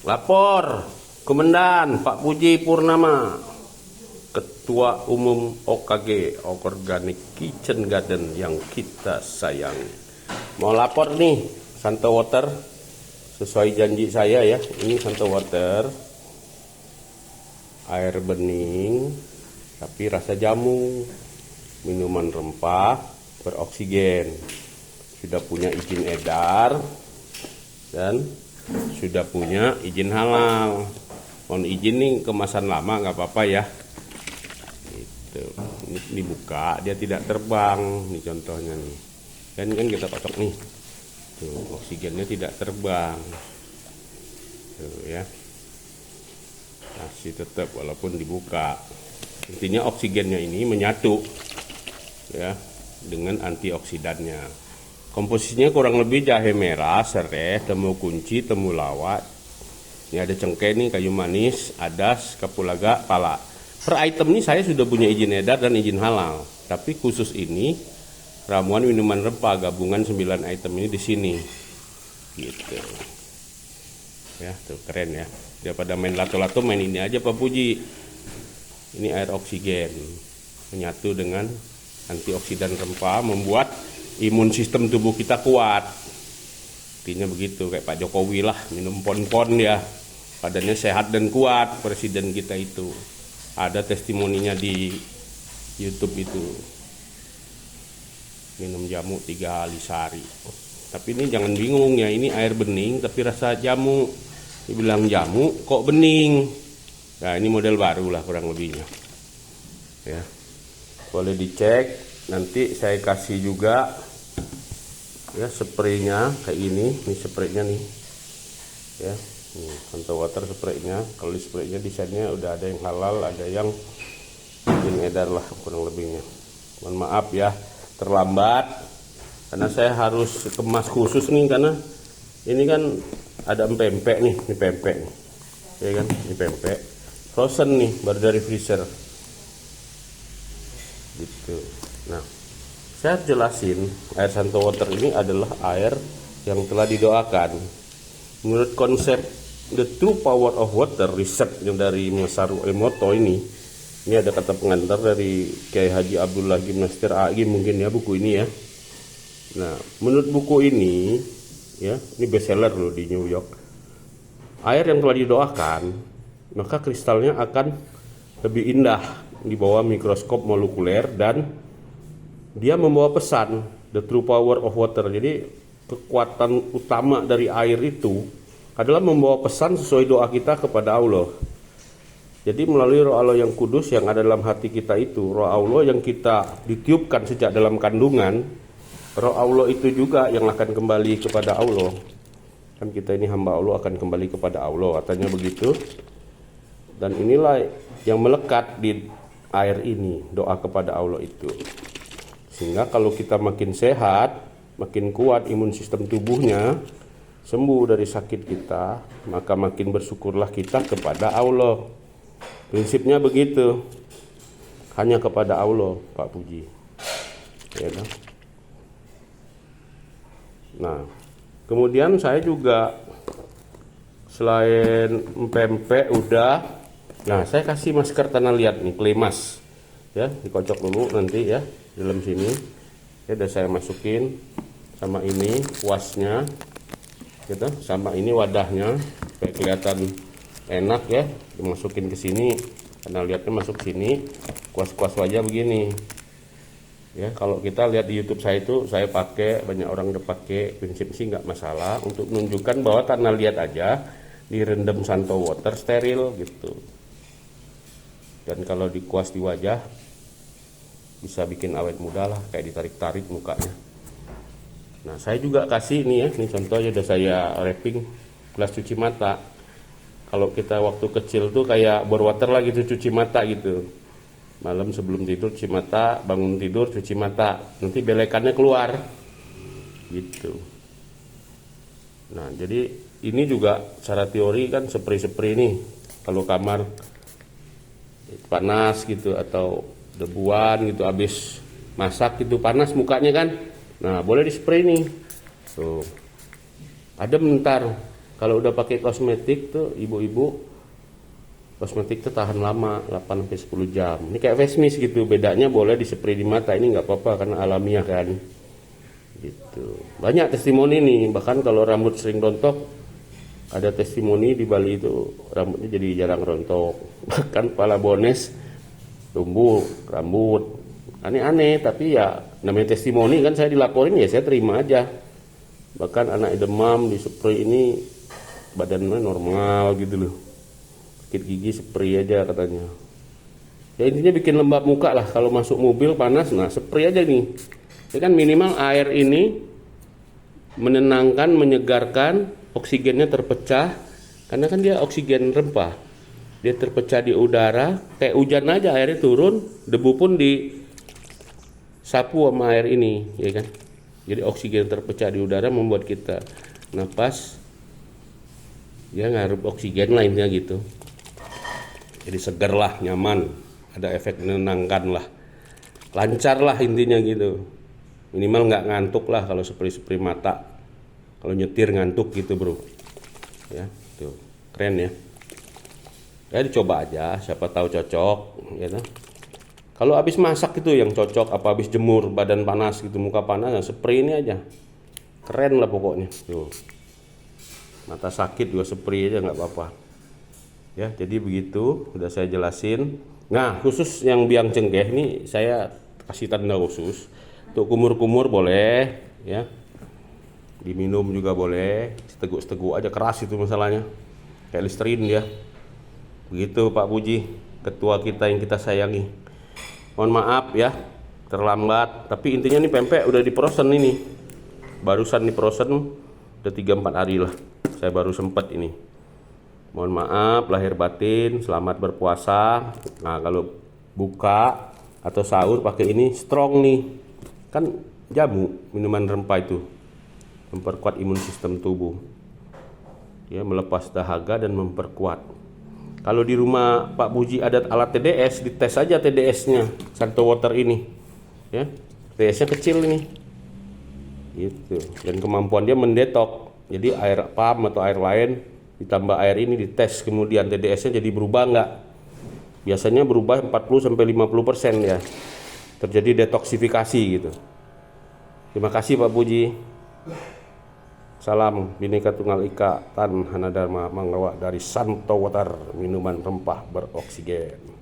Lapor Komandan Pak Puji Purnama, Ketua Umum OKG, Organic Kitchen Garden yang kita sayangi. Mau lapor nih, Santo Water, sesuai janji saya ya. Ini Santo Water, air bening, tapi rasa jamu, minuman rempah, beroksigen. Sudah punya izin edar dan sudah punya izin halal. Mohon izin nih, kemasan lama nggak apa-apa ya. Itu ini dibuka, dia tidak terbang. Nih contohnya nih. Kan kita kocok nih. Tuh, oksigennya tidak terbang. Tuh ya. Masih tetap walaupun dibuka. Intinya oksigennya ini menyatu ya dengan antioksidannya. Komposisinya kurang lebih jahe merah, serai, temu kunci, temulawak. Ini ada cengkeh nih, kayu manis, adas, kapulaga, pala. Per item ini saya sudah punya izin edar dan izin halal. Tapi khusus ini ramuan minuman rempah gabungan 9 item ini di sini. Gitu. Ya, tuh keren ya. Daripada main lato-lato, main ini aja Pak Puji. Ini air oksigen. Menyatu dengan antioksidan rempah, membuat imun sistem tubuh kita kuat. Artinya begitu, kayak Pak Jokowi lah, minum pon-pon ya, badannya sehat dan kuat. Presiden kita itu ada testimoninya di YouTube itu, minum jamu 3 kali sehari. Tapi ini jangan bingung ya, ini air bening tapi rasa jamu. Dibilang jamu kok bening. Nah ini model baru lah kurang lebihnya ya, boleh dicek. Nanti saya kasih juga ya spraynya kayak ini spraynya nih ya, Santo Water spraynya. Kalau di spraynya desainnya udah ada yang halal, ada yang izin edar lah kurang lebihnya. Mohon maaf ya terlambat karena saya harus kemas khusus nih, karena ini kan ada pempek nih, ini pempek nih ya kan, ini pempek frozen nih baru dari freezer gitu. Nah, saya jelasin, air Santo Water ini adalah air yang telah didoakan. Menurut konsep The True Power of Water, riset yang dari Masaru Emoto ini ada kata pengantar dari Kiai Haji Abdullah Gimnaster AG mungkin ya, buku ini ya. Nah, menurut buku ini ya, ini bestseller loh di New York. Air yang telah didoakan, maka kristalnya akan lebih indah di bawah mikroskop molekuler dan dia membawa pesan the true power of water. Jadi kekuatan utama dari air itu adalah membawa pesan sesuai doa kita kepada Allah. Jadi melalui roh Allah yang kudus yang ada dalam hati kita itu, roh Allah yang kita ditiupkan sejak dalam kandungan, roh Allah itu juga yang akan kembali kepada Allah. Kan kita ini hamba Allah akan kembali kepada Allah, katanya begitu. Dan inilah yang melekat di air ini, doa kepada Allah itu. Sehingga kalau kita makin sehat, makin kuat imun sistem tubuhnya, sembuh dari sakit kita, maka makin bersyukurlah kita kepada Allah. Prinsipnya begitu. Hanya kepada Allah, Pak Puji. Ya kan? Nah, kemudian saya juga selain pempek udah, nah saya kasih masker tanah liat nih, Klemas. Ya, dikocok dulu nanti ya. Dalam sini ya udah saya masukin, sama ini kuasnya gitu, sama ini wadahnya supaya kelihatan enak ya, dimasukin ke sini karena lihatnya masuk sini. Kuas-kuas wajah begini ya. Kalau kita lihat di YouTube saya itu saya pakai, banyak orang udah pakai, prinsip sih nggak masalah, untuk menunjukkan bahwa tanah liat aja direndam Santo Water steril gitu. Dan kalau dikuas di wajah bisa bikin awet muda lah, kayak ditarik-tarik mukanya. Nah saya juga kasih ini ya, ini contohnya udah saya wrapping gelas cuci mata. Kalau kita waktu kecil tuh kayak bor water lah gitu, cuci mata gitu. Malam sebelum tidur cuci mata, bangun tidur cuci mata, nanti belekannya keluar gitu. Nah jadi ini juga secara teori kan spray-spray nih, kalau kamar panas gitu atau debuan gitu, habis masak gitu panas mukanya kan, nah boleh di spray nih tuh, adem ntar. Kalau udah pakai kosmetik tuh ibu-ibu, kosmetik tuh tahan lama 8-10 jam. Ini kayak face mist gitu, bedanya boleh di-spray di mata, ini nggak apa-apa karena alamiah kan. Gitu. Banyak testimoni nih, bahkan kalau rambut sering rontok, ada testimoni di Bali itu rambutnya jadi jarang rontok. Bahkan kepala bones tumbuh rambut. Aneh-aneh, tapi ya namanya testimoni kan, saya dilaporin ya saya terima aja. Bahkan anak demam di spray ini badannya normal gitu loh. Sakit gigi spray aja katanya. Ya intinya bikin lembab muka lah, kalau masuk mobil panas, nah spray aja nih. Ini kan minimal air ini menenangkan, menyegarkan, oksigennya terpecah, karena kan dia oksigen rempah. Dia terpecah di udara, kayak hujan aja airnya turun, debu pun disapu sama air ini, ya kan. Jadi oksigen terpecah di udara membuat kita napas, ya ngaruh oksigen lah intinya gitu. Jadi segar lah, nyaman, ada efek menenangkan lah, lancar lah intinya gitu. Minimal nggak ngantuk lah kalau spray mata. Kalau nyetir ngantuk gitu bro, ya tuh keren ya. Ya dicoba aja, siapa tahu cocok, ya kan. Kalau habis masak itu yang cocok, apa habis jemur badan panas gitu, muka panas, nah spray ini aja, keren lah pokoknya. Tuh, mata sakit juga spray aja nggak apa-apa. Ya jadi begitu, udah saya jelasin. Nah khusus yang biang cengkeh ini saya kasih tanda khusus. Untuk kumur-kumur boleh, ya. Diminum juga boleh, seteguk-seteguk aja, keras itu masalahnya. Kayak Listerine dia. Begitu Pak Puji, ketua kita yang kita sayangi. Mohon maaf ya, terlambat. Tapi intinya nih pempek udah diprosen ini. Barusan diprosen, udah 3-4 hari lah. Saya baru sempet ini. Mohon maaf, lahir batin, selamat berpuasa. Nah kalau buka atau sahur pakai ini strong nih. Kan jamu, minuman rempah itu. Memperkuat imun sistem tubuh. Ya, melepas dahaga dan memperkuat. Kalau di rumah Pak Puji ada alat TDS, dites aja TDS-nya, Santo Water ini. Ya, TDS-nya kecil ini. Gitu. Dan kemampuan dia mendetok. Jadi air pam atau air lain ditambah air ini dites, kemudian TDS-nya jadi berubah enggak? Biasanya berubah 40-50% ya. Terjadi detoksifikasi gitu. Terima kasih Pak Puji. Salam Bhinneka Tunggal Ika Tan Hanadharma Manggawa dari Santo Water, minuman rempah beroksigen.